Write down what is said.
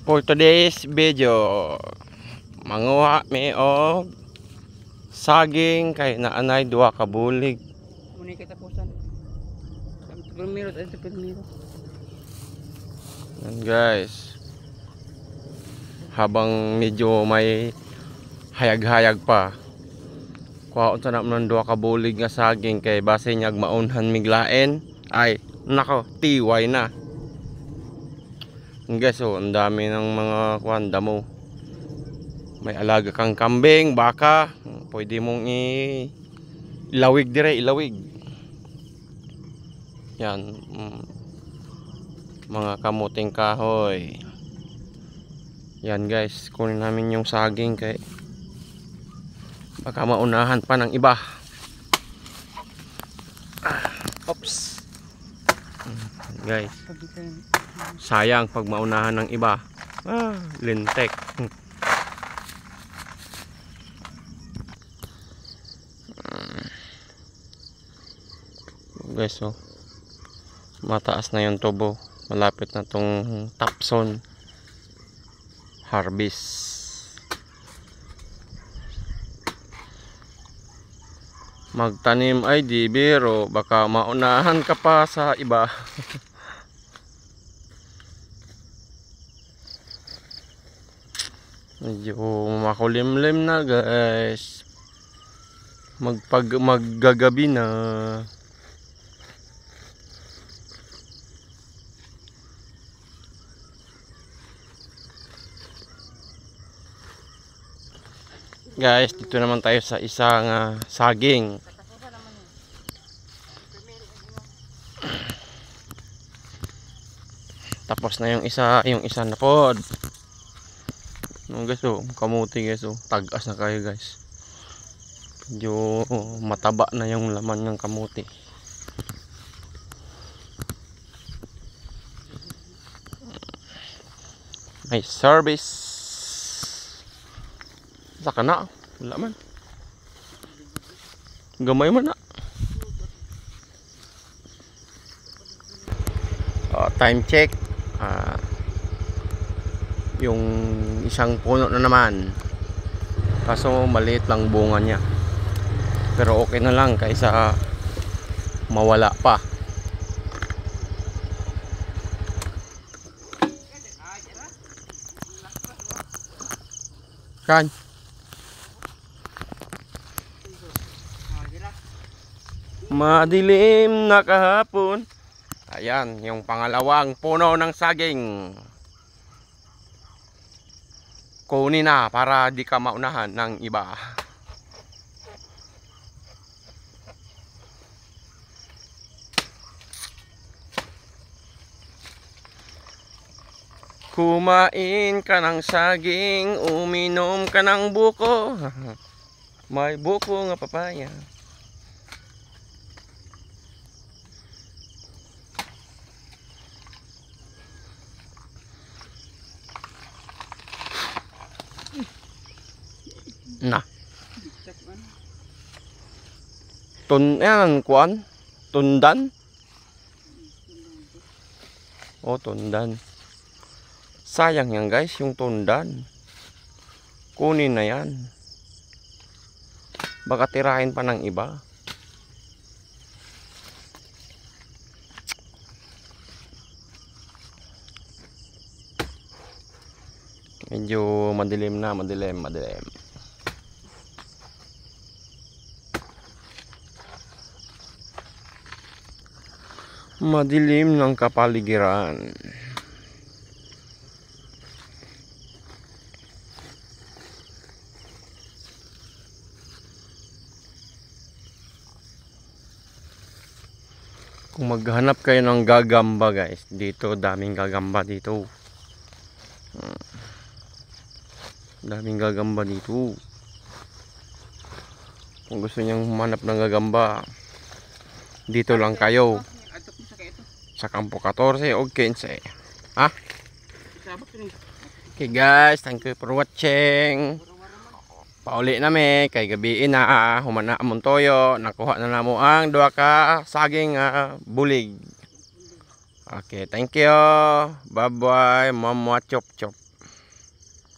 For today's video, manguha mi og saging kay naanay duha ka bulig. Muna kita pusan. Primero, ito primero. Yan guys. Habang medyo may hayag-hayag pa. Kuhaon sa naman duha ka bulig nga saging kay base nyag maunhan miglaen. Ay, nako, tiway na. Guys, oh, ang dami ng mga kuwan damo. May alaga kang kambing, baka, pwede mong ilawig dire, ilawig. Yan, mga kamuting kahoy. Yan guys, kunin namin yung saging kay baka maunahan pa ng iba. Oops. Guys, sayang pag maunahan ng iba. Lintek. Guys, oh, mataas na yung tubo, malapit na tong tapson harvest. Magtanim ay di biro, baka maunahan ka pa sa iba. Medyo makulimlim na guys, maggagabi na. Guys, dito naman tayo sa isang saging. Tapos na yung isa na pod. Guys, oh, kamuti guys, oh, tagas na kayo guys. Medyo mataba na yung laman ng kamuti. May service. Saka na, wala man. Gamay man na. Time check. Yung isang puno na naman. Kaso maliit lang bunga niya. Pero okay na lang kaysa mawala pa. Kan? Madilim na kahapon. Ayan, yung pangalawang puno ng saging. Kunin na para di ka maunahan ng iba. Kumain ka ng saging, uminom ka ng buko. May buko nga papaya. Na. Yan, kuan? Tundan? Oh, tundan. Sayang yan guys, yung tundan. Kunin na yan. Baka tirahin pa ng iba. Medyo madilim na, madilim. Madilim ng kapaligiran. Kung maghanap kayo ng gagamba guys, dito daming gagamba dito. Daming gagamba dito. Kung gusto niyang humanap ng gagamba, dito lang kayo. Sa Campo 14 o 15. Ha? Okay guys, thank you for watching. Pauli nami kay gabiin na humana amon toyo, nakuha na namo ang duha ka saging bulig. Okay, thank you. Bye bye, mama chop chop.